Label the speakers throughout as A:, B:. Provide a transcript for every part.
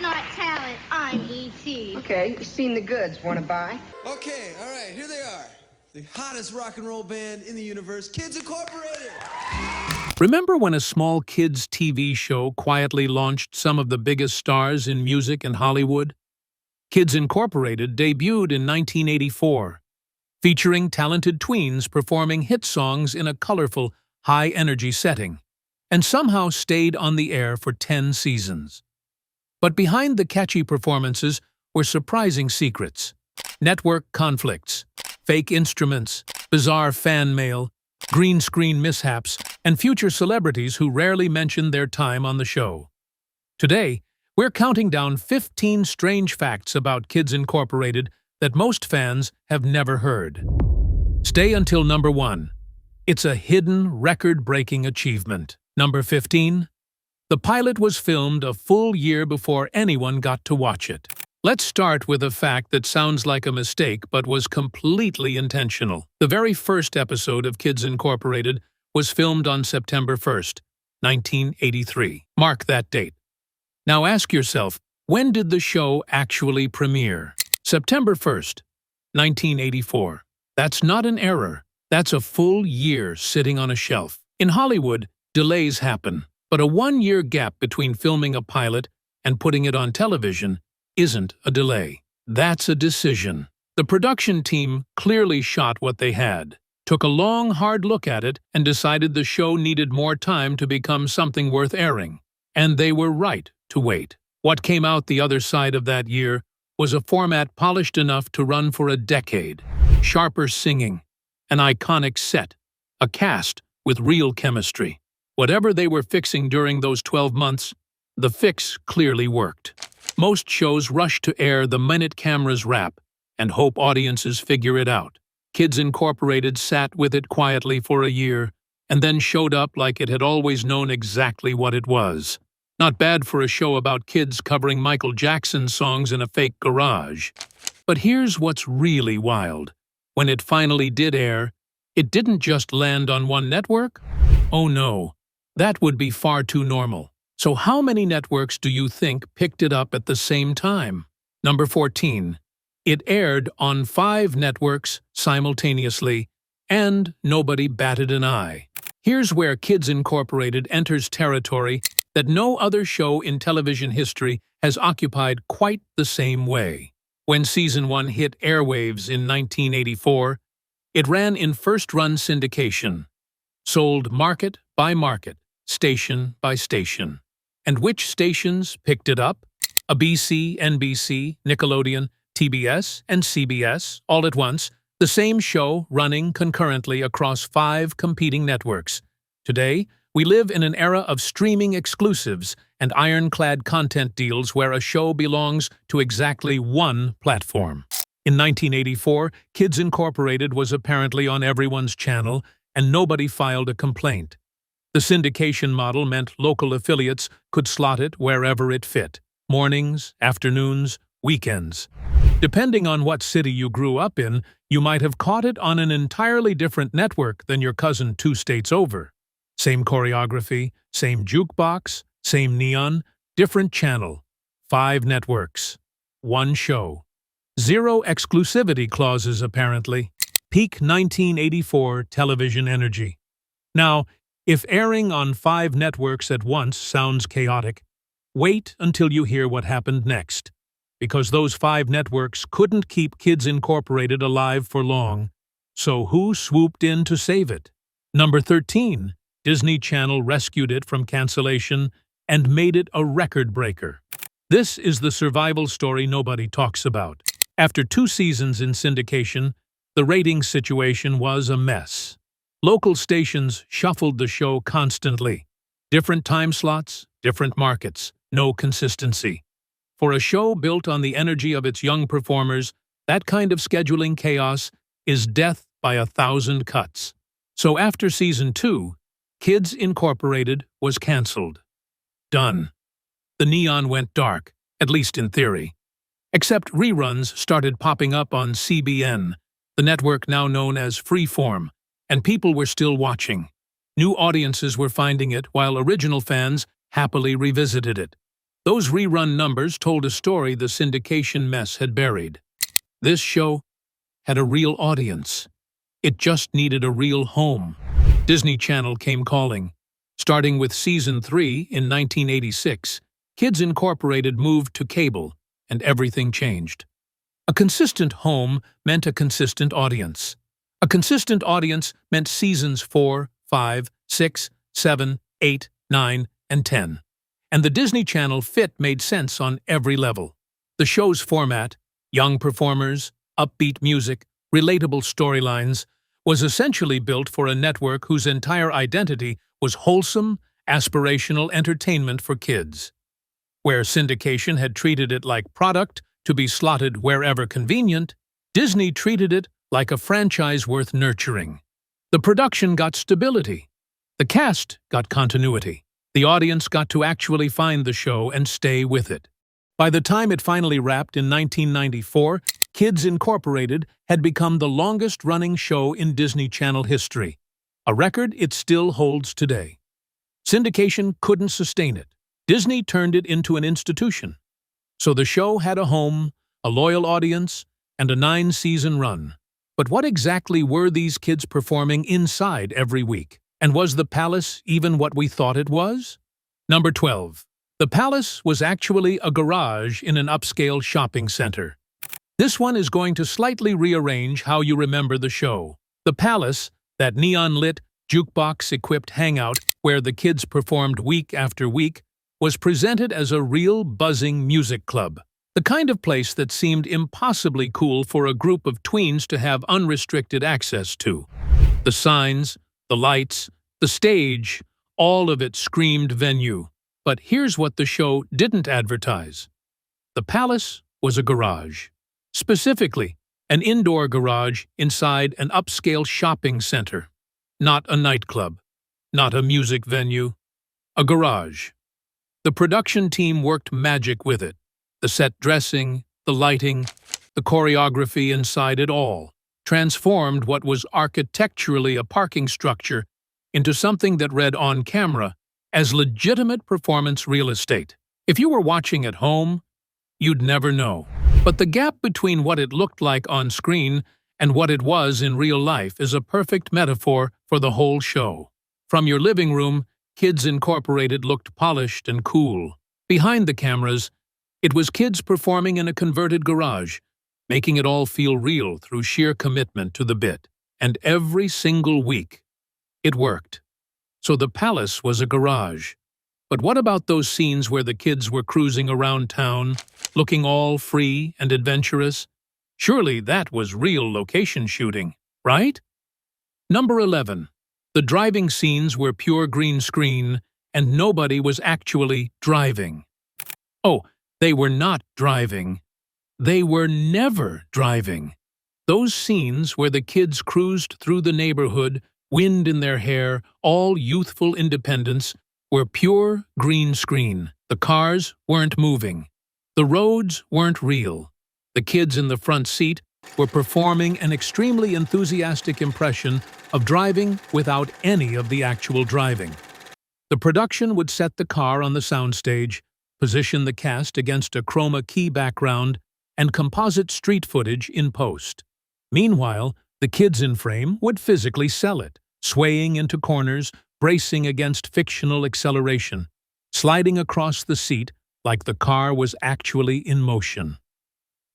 A: not talent. I'm E.T.
B: Okay, you seen the goods. Want to buy?
C: Okay, all right, here they are. The hottest rock and roll band in the universe, Kids Incorporated.
D: Remember when a small kids' TV show quietly launched some of the biggest stars in music in Hollywood? Kids Incorporated debuted in 1984, featuring talented tweens performing hit songs in a colorful, high-energy setting, and somehow stayed on the air for 10 seasons. But behind the catchy performances were surprising secrets: network conflicts, fake instruments, bizarre fan mail, green screen mishaps, and future celebrities who rarely mentioned their time on the show. Today, we're counting down 15 strange facts about Kids Incorporated that most fans have never heard. Stay until number 1. It's a hidden, record-breaking achievement. Number 15. The pilot was filmed a full year before anyone got to watch it. Let's start with a fact that sounds like a mistake but was completely intentional. The very first episode of Kids Incorporated was filmed on September 1st, 1983. Mark that date. Now ask yourself, when did the show actually premiere? September 1st, 1984. That's not an error. That's a full year sitting on a shelf. In Hollywood, delays happen, but a 1-year gap between filming a pilot and putting it on television isn't a delay. That's a decision. The production team clearly shot what they had, took a long, hard look at it, and decided the show needed more time to become something worth airing. And they were right to wait. What came out the other side of that year was a format polished enough to run for a decade. Sharper singing, an iconic set, a cast with real chemistry. Whatever they were fixing during those 12 months, the fix clearly worked. Most shows rush to air the minute cameras wrap and hope audiences figure it out. Kids Incorporated sat with it quietly for a year and then showed up like it had always known exactly what it was. Not bad for a show about kids covering Michael Jackson songs in a fake garage. But here's what's really wild. When it finally did air, it didn't just land on one network. Oh no, that would be far too normal. So how many networks do you think picked it up at the same time? Number 14. It aired on 5 networks simultaneously, and nobody batted an eye. Here's where Kids Incorporated enters territory that no other show in television history has occupied quite the same way. When Season 1 hit airwaves in 1984, it ran in first-run syndication, sold market by market, station by station. And which stations picked it up? ABC, NBC, Nickelodeon, TBS, and CBS, all at once, the same show running concurrently across 5 competing networks. Today, we live in an era of streaming exclusives and ironclad content deals where a show belongs to exactly one platform. In 1984, Kids Incorporated was apparently on everyone's channel, and nobody filed a complaint. The syndication model meant local affiliates could slot it wherever it fit: mornings, afternoons, weekends. Depending on what city you grew up in, you might have caught it on an entirely different network than your cousin 2 states over. Same choreography, same jukebox, same neon, different channel. 5 networks. 1 show. 0 exclusivity clauses, apparently. Peak 1984 television energy. Now, if airing on 5 networks at once sounds chaotic, wait until you hear what happened next. Because those 5 networks couldn't keep Kids Incorporated alive for long. So who swooped in to save it? Number 13. Disney Channel rescued it from cancellation and made it a record breaker. This is the survival story nobody talks about. After 2 seasons in syndication, the ratings situation was a mess. Local stations shuffled the show constantly. Different time slots, different markets, no consistency. For a show built on the energy of its young performers, that kind of scheduling chaos is death by 1,000 cuts. So after Season 2, Kids Incorporated was canceled. Done. The neon went dark, at least in theory. Except reruns started popping up on CBN, the network now known as Freeform, and people were still watching. New audiences were finding it while original fans happily revisited it. Those rerun numbers told a story the syndication mess had buried. This show had a real audience. It just needed a real home. Disney Channel came calling. Starting with Season 3 in 1986, Kids Incorporated moved to cable, and everything changed. A consistent home meant a consistent audience. A consistent audience meant Seasons 4, 5, 6, 7, 8, 9, and 10. And the Disney Channel fit made sense on every level. The show's format, young performers, upbeat music, relatable storylines, was essentially built for a network whose entire identity was wholesome, aspirational entertainment for kids. Where syndication had treated it like product to be slotted wherever convenient, Disney treated it like a franchise worth nurturing. The production got stability. The cast got continuity. The audience got to actually find the show and stay with it. By the time it finally wrapped in 1994, Kids Incorporated had become the longest-running show in Disney Channel history, a record it still holds today. Syndication couldn't sustain it. Disney turned it into an institution. So the show had a home, a loyal audience, and a 9-season run. But what exactly were these kids performing inside every week? And was the palace even what we thought it was? Number 12. The palace was actually a garage in an upscale shopping center. This one is going to slightly rearrange how you remember the show. The palace, that neon-lit, jukebox-equipped hangout where the kids performed week after week, was presented as a real buzzing music club. The kind of place that seemed impossibly cool for a group of tweens to have unrestricted access to. The signs, the lights, the stage, all of it screamed venue. But here's what the show didn't advertise. The palace was a garage. Specifically, an indoor garage inside an upscale shopping center. Not a nightclub. Not a music venue. A garage. The production team worked magic with it. The set dressing, the lighting, the choreography inside it all transformed what was architecturally a parking structure into something that read on camera as legitimate performance real estate. If you were watching at home, you'd never know. But the gap between what it looked like on screen and what it was in real life is a perfect metaphor for the whole show. From your living room, Kids Incorporated looked polished and cool. Behind the cameras, it was kids performing in a converted garage, making it all feel real through sheer commitment to the bit. And every single week, it worked. So the palace was a garage. But what about those scenes where the kids were cruising around town, looking all free and adventurous? Surely that was real location shooting, right? Number 11. The driving scenes were pure green screen, and nobody was actually driving. Oh, they were not driving. They were never driving. Those scenes where the kids cruised through the neighborhood, wind in their hair, all youthful independence, were pure green screen. The cars weren't moving. The roads weren't real. The kids in the front seat were performing an extremely enthusiastic impression of driving without any of the actual driving. The production would set the car on the soundstage, position the cast against a chroma key background, and composite street footage in post. Meanwhile, the kids in frame would physically sell it, swaying into corners, bracing against fictional acceleration, sliding across the seat like the car was actually in motion.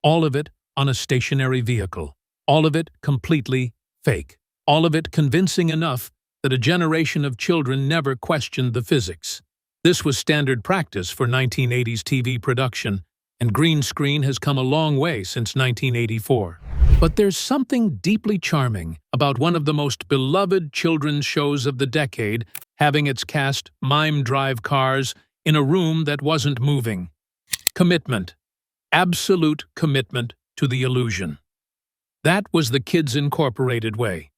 D: All of it on a stationary vehicle. All of it completely fake. All of it convincing enough that a generation of children never questioned the physics. This was standard practice for 1980s TV production, and green screen has come a long way since 1984. But there's something deeply charming about one of the most beloved children's shows of the decade having its cast mime drive cars in a room that wasn't moving. Commitment. Absolute commitment to the illusion. That was the Kids Incorporated way.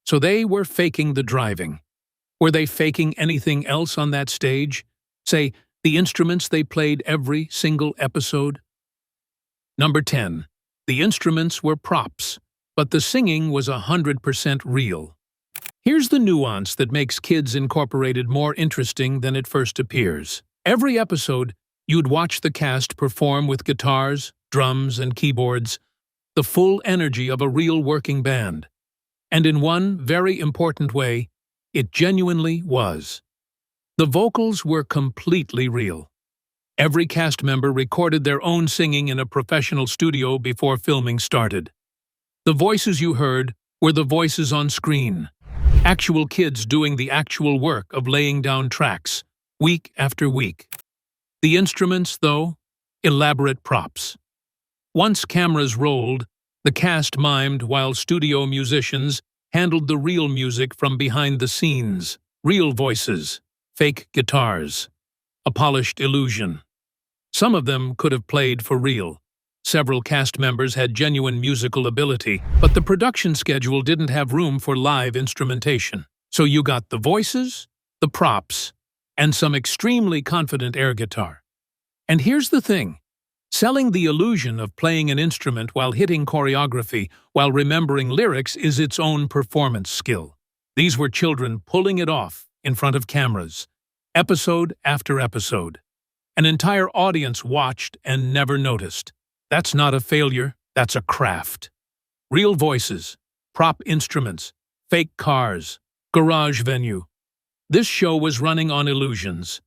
D: So they were faking the driving. Were they faking anything else on that stage? Say, the instruments they played every single episode? Number 10. The instruments were props, but the singing was 100% real. Here's the nuance that makes Kids Incorporated more interesting than it first appears. Every episode, You'd watch the cast perform with guitars, drums, and keyboards, the full energy of a real working band. And in one very important way, it genuinely was. The vocals were completely real. Every cast member recorded their own singing in a professional studio before filming started. The voices you heard were the voices on screen. Actual kids doing the actual work of laying down tracks, week after week. The instruments, though, elaborate props. Once cameras rolled, the cast mimed while studio musicians handled the real music from behind the scenes. Real voices, fake guitars, a polished illusion. Some of them could have played for real. Several cast members had genuine musical ability, but the production schedule didn't have room for live instrumentation. So you got the voices, the props, and some extremely confident air guitar. And here's the thing. Selling the illusion of playing an instrument while hitting choreography, while remembering lyrics, is its own performance skill. These were children pulling it off in front of cameras, episode after episode. An entire audience watched and never noticed. That's not a failure, that's a craft. Real voices, prop instruments, fake cars, garage venue. This show was running on illusions.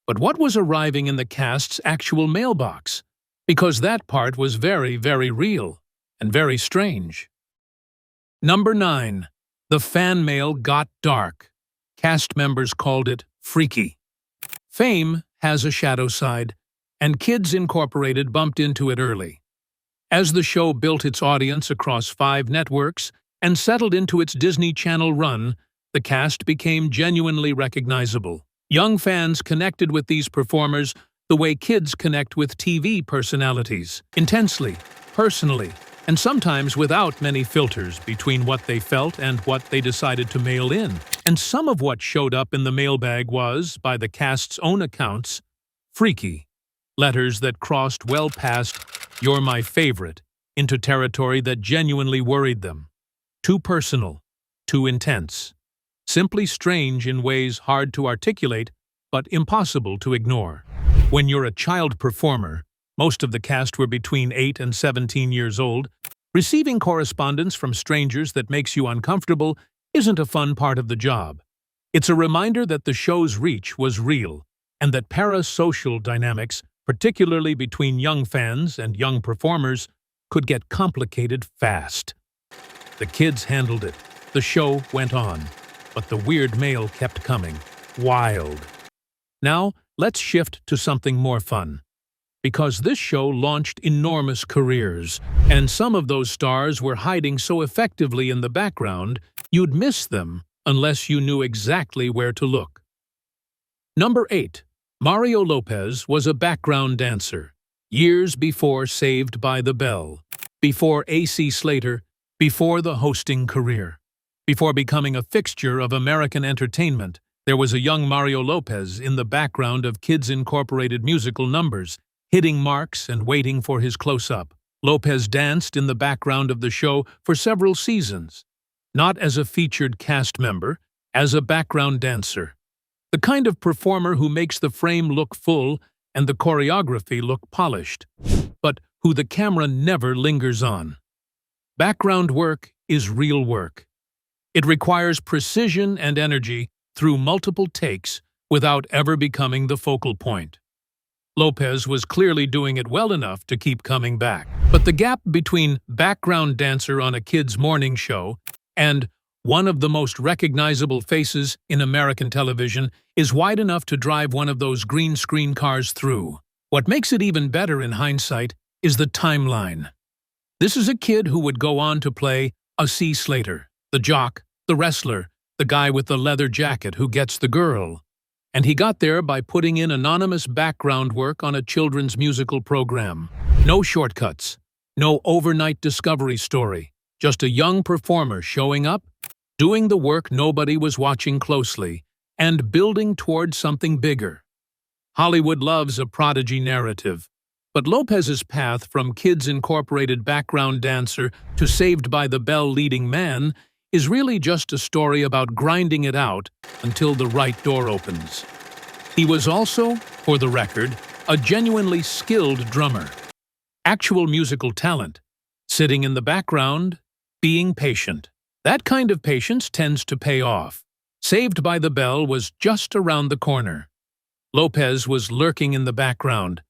D: But what was arriving in the cast's actual mailbox? Because that part was very, very real and very strange. Number 9. The fan mail got dark. Cast members called it freaky. Fame has a shadow side, and Kids Incorporated bumped into it early. As the show built its audience across 5 networks and settled into its Disney Channel run, the cast became genuinely recognizable. Young fans connected with these performers the way kids connect with TV personalities, intensely, personally, and sometimes without many filters between what they felt and what they decided to mail in. And some of what showed up in the mailbag was, by the cast's own accounts, freaky. Letters that crossed well past "you're my favorite" into territory that genuinely worried them. Too personal, too intense. Simply strange in ways hard to articulate, but impossible to ignore. When you're a child performer, most of the cast were between 8 and 17 years old, receiving correspondence from strangers that makes you uncomfortable isn't a fun part of the job. It's a reminder that the show's reach was real, and that parasocial dynamics, particularly between young fans and young performers, could get complicated fast. The kids handled it. The show went on. But the weird mail kept coming. Wild. Now, let's shift to something more fun. Because this show launched enormous careers, and some of those stars were hiding so effectively in the background, you'd miss them unless you knew exactly where to look. Number 8. Mario Lopez was a background dancer. Years before Saved by the Bell, before A.C. Slater, before the hosting career. Before becoming a fixture of American entertainment, there was a young Mario Lopez in the background of Kids Incorporated musical numbers, hitting marks and waiting for his close-up. Lopez danced in the background of the show for several seasons, not as a featured cast member, as a background dancer. The kind of performer who makes the frame look full and the choreography look polished, but who the camera never lingers on. Background work is real work. It requires precision and energy through multiple takes without ever becoming the focal point. Lopez was clearly doing it well enough to keep coming back. But the gap between background dancer on a kid's morning show and one of the most recognizable faces in American television is wide enough to drive one of those green screen cars through. What makes it even better in hindsight is the timeline. This is a kid who would go on to play A.C. Slater, the jock, the wrestler, the guy with the leather jacket who gets the girl. And he got there by putting in anonymous background work on a children's musical program. No shortcuts, no overnight discovery story, just a young performer showing up, doing the work nobody was watching closely, and building toward something bigger. Hollywood loves a prodigy narrative, but Lopez's path from Kids Incorporated background dancer to Saved by the Bell leading man is really just a story about grinding it out until the right door opens. He was also, for the record, a genuinely skilled drummer. Actual musical talent. Sitting in the background, being patient. That kind of patience tends to pay off. Saved by the Bell was just around the corner. Lopez was lurking in the background.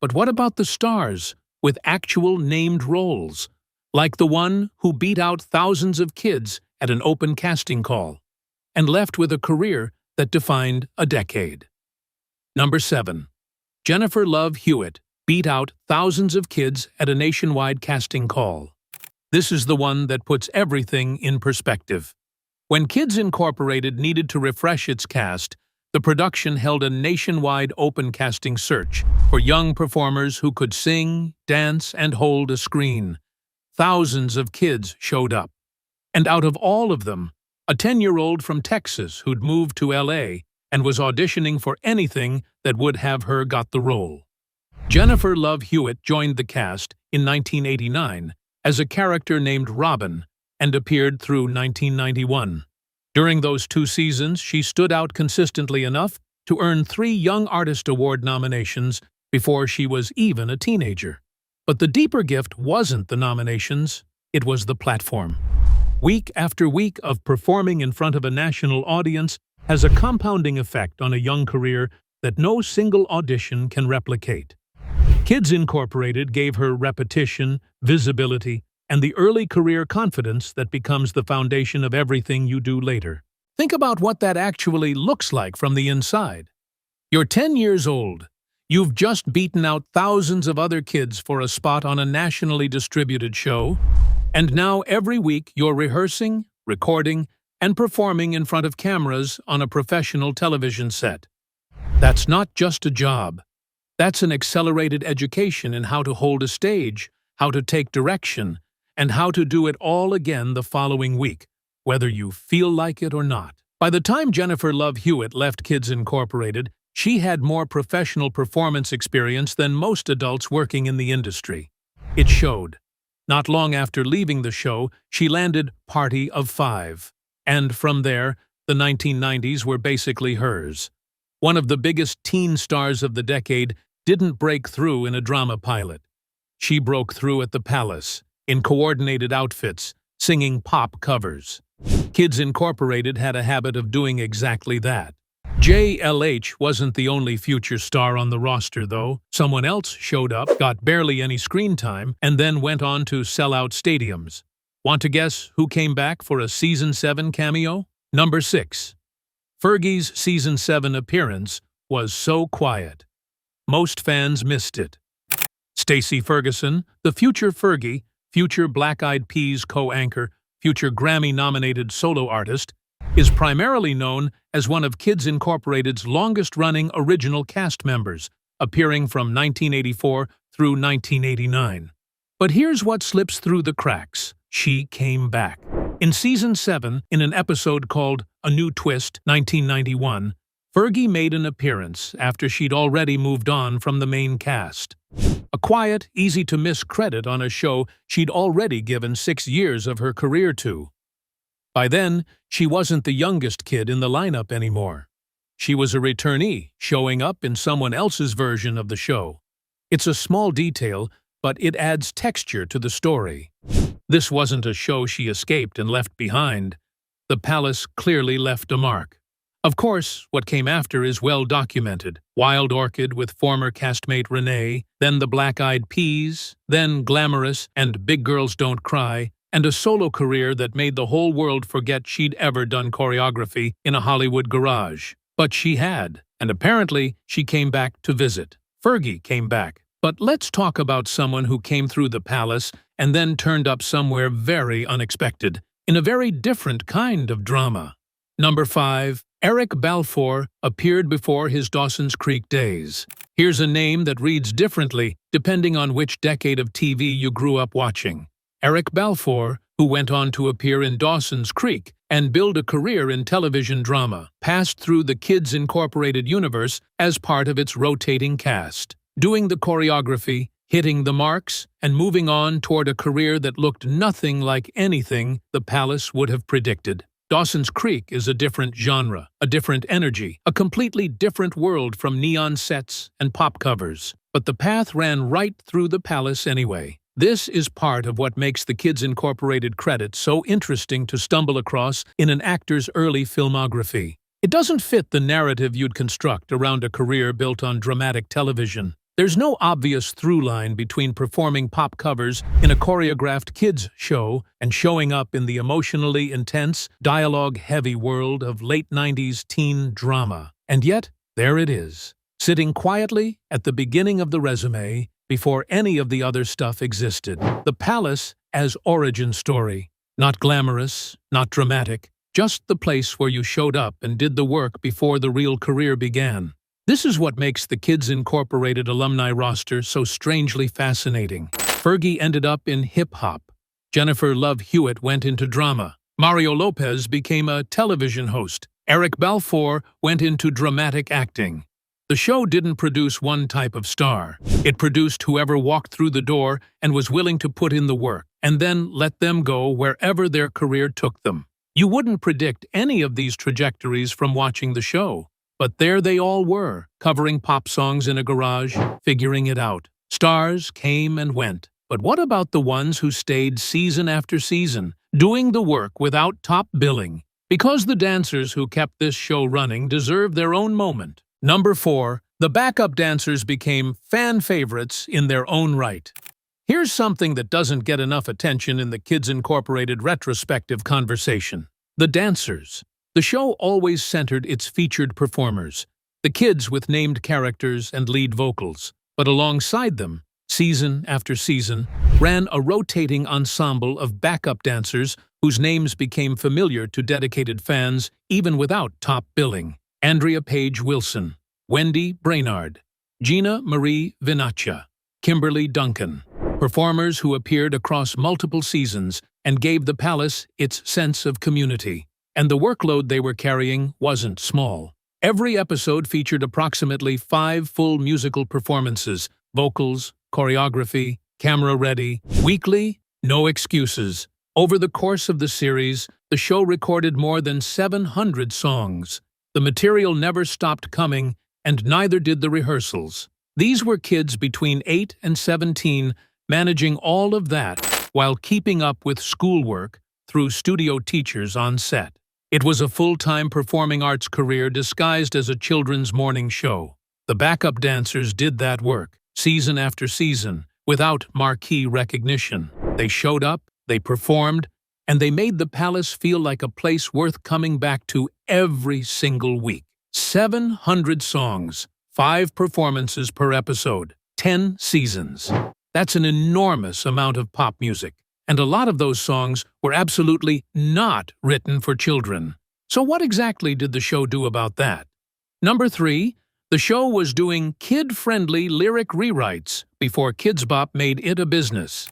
D: But what about the stars, with actual named roles, like the one who beat out thousands of kids at an open casting call, and left with a career that defined a decade? Number 7. Jennifer Love Hewitt beat out thousands of kids at a nationwide casting call. This is the one that puts everything in perspective. When Kids Incorporated needed to refresh its cast, the production held a nationwide open casting search for young performers who could sing, dance, and hold a screen. Thousands of kids showed up. And out of all of them, a 10-year-old from Texas who'd moved to LA and was auditioning for anything that would have her got the role. Jennifer Love Hewitt joined the cast in 1989 as a character named Robin and appeared through 1991. During those 2 seasons, she stood out consistently enough to earn 3 Young Artist Award nominations before she was even a teenager. But the deeper gift wasn't the nominations, it was the platform. Week after week of performing in front of a national audience has a compounding effect on a young career that no single audition can replicate. Kids Incorporated gave her repetition, visibility, and the early career confidence that becomes the foundation of everything you do later. Think about what that actually looks like from the inside. You're 10 years old. You've just beaten out thousands of other kids for a spot on a nationally distributed show, and now every week you're rehearsing, recording, and performing in front of cameras on a professional television set. That's not just a job. That's an accelerated education in how to hold a stage, how to take direction, and how to do it all again the following week, whether you feel like it or not. By the time Jennifer Love Hewitt left Kids Incorporated, she had more professional performance experience than most adults working in the industry. It showed. Not long after leaving the show, she landed Party of 5. And from there, the 1990s were basically hers. One of the biggest teen stars of the decade didn't break through in a drama pilot. She broke through at the Palace, in coordinated outfits, singing pop covers. Kids Incorporated had a habit of doing exactly that. JLH wasn't the only future star on the roster, though. Someone else showed up, got barely any screen time, and then went on to sell out stadiums. Want to guess who came back for a Season 7 cameo? Number 6. Fergie's Season 7 appearance was so quiet. Most fans missed it. Stacey Ferguson, the future Fergie, future Black Eyed Peas co-anchor, future Grammy-nominated solo artist, is primarily known as one of Kids Incorporated's longest-running original cast members, appearing from 1984 through 1989. But here's what slips through the cracks. She came back. In Season 7, in an episode called A New Twist, 1991, Fergie made an appearance after she'd already moved on from the main cast. A quiet, easy-to-miss credit on a show she'd already given 6 years of her career to. By then, she wasn't the youngest kid in the lineup anymore. She was a returnee, showing up in someone else's version of the show. It's a small detail, but it adds texture to the story. This wasn't a show she escaped and left behind. The Palace clearly left a mark. Of course, what came after is well documented. Wild Orchid with former castmate Renee, then the Black Eyed Peas, then Glamorous and Big Girls Don't Cry, and a solo career that made the whole world forget she'd ever done choreography in a Hollywood garage. But she had, and apparently she came back to visit. Fergie came back. But let's talk about someone who came through the Palace and then turned up somewhere very unexpected, in a very different kind of drama. Number 5. Eric Balfour appeared before his Dawson's Creek days. Here's a name that reads differently depending on which decade of TV you grew up watching. Eric Balfour, who went on to appear in Dawson's Creek and build a career in television drama, passed through the Kids Incorporated universe as part of its rotating cast, doing the choreography, hitting the marks, and moving on toward a career that looked nothing like anything the Palace would have predicted. Dawson's Creek is a different genre, a different energy, a completely different world from neon sets and pop covers. But the path ran right through the palace anyway. This is part of what makes the Kids Incorporated credits so interesting to stumble across in an actor's early filmography. It doesn't fit the narrative you'd construct around a career built on dramatic television. There's no obvious through line between performing pop covers in a choreographed kids' show and showing up in the emotionally intense, dialogue-heavy world of late 90s teen drama. And yet, there it is, sitting quietly at the beginning of the resume before any of the other stuff existed. The Palace as origin story. Not glamorous, not dramatic, just the place where you showed up and did the work before the real career began. This is what makes the Kids Incorporated alumni roster so strangely fascinating. Fergie ended up in hip-hop. Jennifer Love Hewitt went into drama. Mario Lopez became a television host. Eric Balfour went into dramatic acting. The show didn't produce one type of star. It produced whoever walked through the door and was willing to put in the work, and then let them go wherever their career took them. You wouldn't predict any of these trajectories from watching the show. But there they all were, covering pop songs in a garage, figuring it out. Stars came and went. But what about the ones who stayed season after season, doing the work without top billing? Because the dancers who kept this show running deserve their own moment. Number 4, the backup dancers became fan favorites in their own right. Here's something that doesn't get enough attention in the Kids Incorporated retrospective conversation. The dancers. The show always centered its featured performers, the kids with named characters and lead vocals. But alongside them, season after season, ran a rotating ensemble of backup dancers whose names became familiar to dedicated fans even without top billing. Andrea Page Wilson, Wendy Brainard, Gina Marie Vinaccia, Kimberly Duncan. Performers who appeared across multiple seasons and gave the Palace its sense of community. And the workload they were carrying wasn't small. Every episode featured approximately 5 full musical performances, vocals, choreography, camera ready. Weekly, no excuses. Over the course of the series, the show recorded more than 700 songs. The material never stopped coming, and neither did the rehearsals. These were kids between 8 and 17 managing all of that while keeping up with schoolwork through studio teachers on set. It was a full-time performing arts career disguised as a children's morning show. The backup dancers did that work, season after season, without marquee recognition. They showed up, they performed, and they made the Palace feel like a place worth coming back to every single week. 700 songs, 5 performances per episode, 10 seasons. That's an enormous amount of pop music. And a lot of those songs were absolutely not written for children. So what exactly did the show do about that? Number 3, the show was doing kid-friendly lyric rewrites before Kidz Bop made it a business.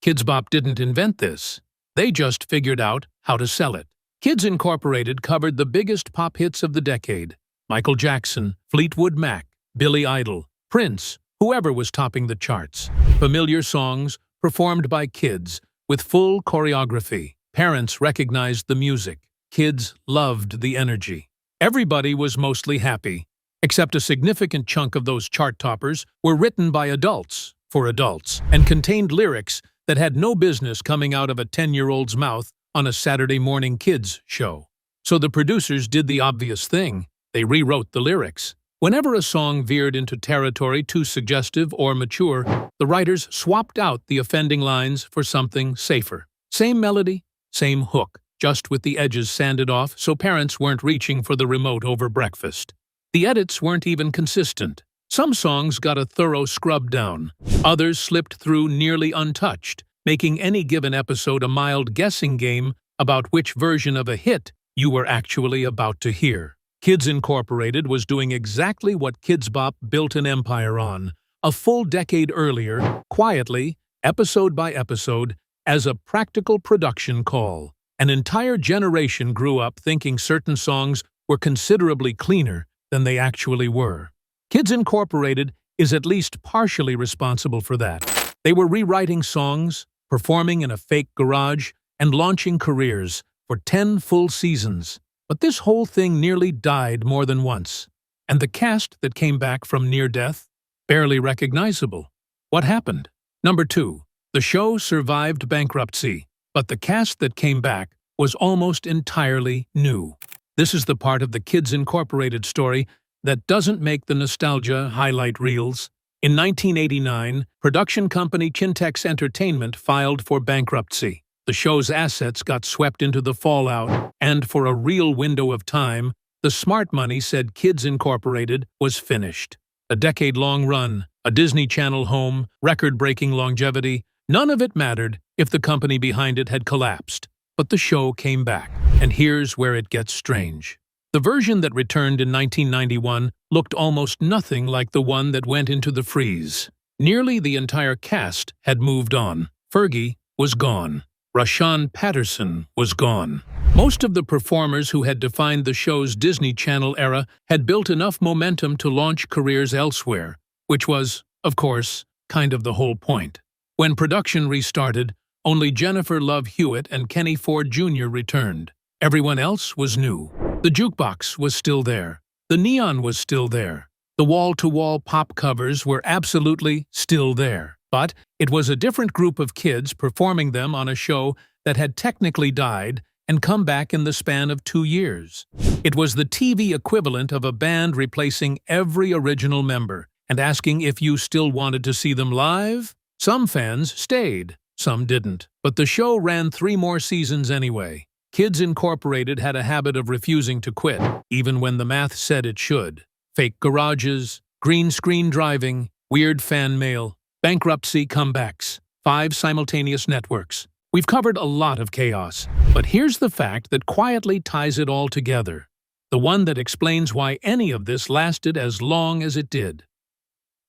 D: Kidz Bop didn't invent this. They just figured out how to sell it. Kids Incorporated covered the biggest pop hits of the decade. Michael Jackson, Fleetwood Mac, Billy Idol, Prince, whoever was topping the charts. Familiar songs performed by kids, with full choreography. Parents recognized the music. Kids loved the energy. Everybody was mostly happy, except a significant chunk of those chart toppers were written by adults, for adults, and contained lyrics that had no business coming out of a 10-year-old's mouth on a Saturday morning kids show. So the producers did the obvious thing. They rewrote the lyrics. Whenever a song veered into territory too suggestive or mature, the writers swapped out the offending lines for something safer. Same melody, same hook, just with the edges sanded off so parents weren't reaching for the remote over breakfast. The edits weren't even consistent. Some songs got a thorough scrub down. Others slipped through nearly untouched, making any given episode a mild guessing game about which version of a hit you were actually about to hear. Kids Incorporated was doing exactly what Kidz Bop built an empire on, a full decade earlier, quietly, episode by episode, as a practical production call. An entire generation grew up thinking certain songs were considerably cleaner than they actually were. Kids Incorporated is at least partially responsible for that. They were rewriting songs, performing in a fake garage, and launching careers for 10 full seasons. But this whole thing nearly died more than once. And the cast that came back from near death? Barely recognizable. What happened? Number 2. The show survived bankruptcy, but the cast that came back was almost entirely new. This is the part of the Kids Incorporated story that doesn't make the nostalgia highlight reels. In 1989, production company Kintex Entertainment filed for bankruptcy. The show's assets got swept into the fallout, and for a real window of time, the smart money said Kids Incorporated was finished. A decade-long run, a Disney Channel home, record-breaking longevity, none of it mattered if the company behind it had collapsed. But the show came back, and here's where it gets strange. The version that returned in 1991 looked almost nothing like the one that went into the freeze. Nearly the entire cast had moved on. Fergie was gone. Rashawn Patterson was gone. Most of the performers who had defined the show's Disney Channel era had built enough momentum to launch careers elsewhere, which was, of course, kind of the whole point. When production restarted, only Jennifer Love Hewitt and Kenny Ford Jr. returned. Everyone else was new. The jukebox was still there. The neon was still there. The wall-to-wall pop covers were absolutely still there. But it was a different group of kids performing them on a show that had technically died and come back in the span of 2 years. It was the TV equivalent of a band replacing every original member and asking if you still wanted to see them live. Some fans stayed, some didn't. But the show ran 3 more seasons anyway. Kids Incorporated had a habit of refusing to quit, even when the math said it should. Fake garages, green screen driving, weird fan mail, bankruptcy comebacks, 5 simultaneous networks. We've covered a lot of chaos, but here's the fact that quietly ties it all together. The one that explains why any of this lasted as long as it did.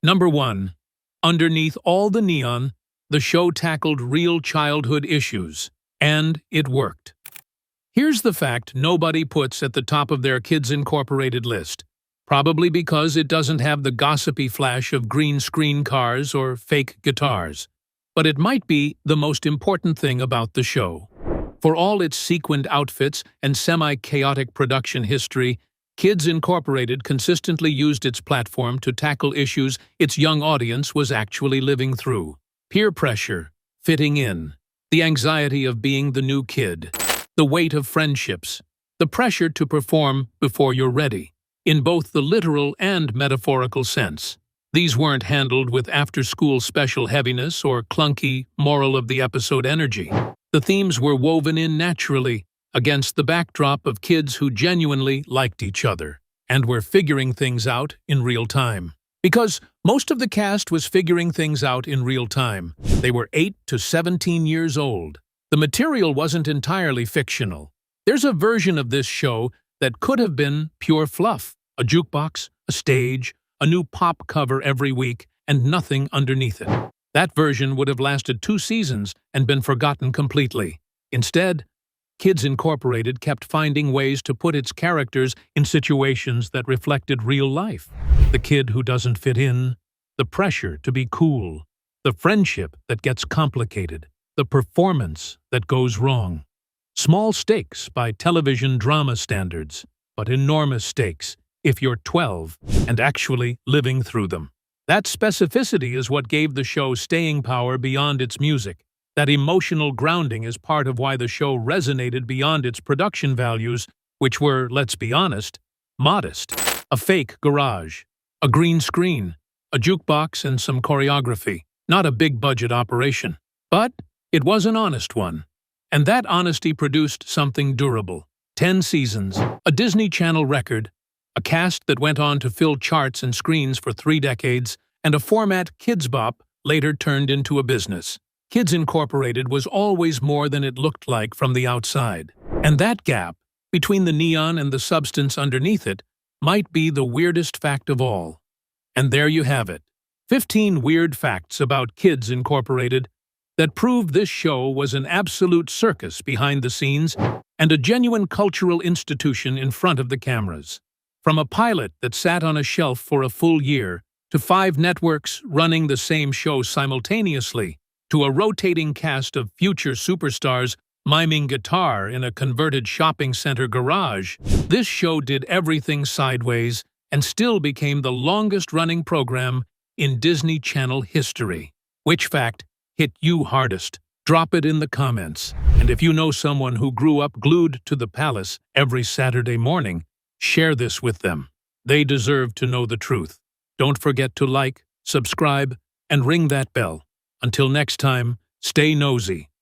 D: Number 1. Underneath all the neon, the show tackled real childhood issues, and it worked. Here's the fact nobody puts at the top of their Kids Incorporated list, probably because it doesn't have the gossipy flash of green screen cars or fake guitars. But it might be the most important thing about the show. For all its sequined outfits and semi-chaotic production history, Kids Incorporated consistently used its platform to tackle issues its young audience was actually living through. Peer pressure, fitting in, the anxiety of being the new kid, the weight of friendships, the pressure to perform before you're ready, in both the literal and metaphorical sense. These weren't handled with after-school special heaviness or clunky moral-of-the-episode energy. The themes were woven in naturally, against the backdrop of kids who genuinely liked each other, and were figuring things out in real time. Because most of the cast was figuring things out in real time. They were 8 to 17 years old. The material wasn't entirely fictional. There's a version of this show that could have been pure fluff. A jukebox, a stage, a new pop cover every week, and nothing underneath it. That version would have lasted 2 seasons and been forgotten completely. Instead, Kids Incorporated kept finding ways to put its characters in situations that reflected real life. The kid who doesn't fit in, the pressure to be cool, the friendship that gets complicated, the performance that goes wrong. Small stakes by television drama standards, but enormous stakes if you're 12 and actually living through them. That specificity is what gave the show staying power beyond its music. That emotional grounding is part of why the show resonated beyond its production values, which were, let's be honest, modest. A fake garage, a green screen, a jukebox, and some choreography. Not a big-budget operation. But it was an honest one. And that honesty produced something durable. 10 seasons, a Disney Channel record, a cast that went on to fill charts and screens for 3 decades, and a format Kids Bop later turned into a business. Kids Incorporated was always more than it looked like from the outside. And that gap, between the neon and the substance underneath it, might be the weirdest fact of all. And there you have it. 15 weird facts about Kids Incorporated that prove this show was an absolute circus behind the scenes and a genuine cultural institution in front of the cameras. From a pilot that sat on a shelf for a full year, to 5 networks running the same show simultaneously, to a rotating cast of future superstars miming guitar in a converted shopping center garage. This show did everything sideways and still became the longest-running program in Disney Channel history. Which fact hit you hardest? Drop it in the comments. And if you know someone who grew up glued to the palace every Saturday morning, share this with them. They deserve to know the truth. Don't forget to like, subscribe, and ring that bell. Until next time, stay nosy.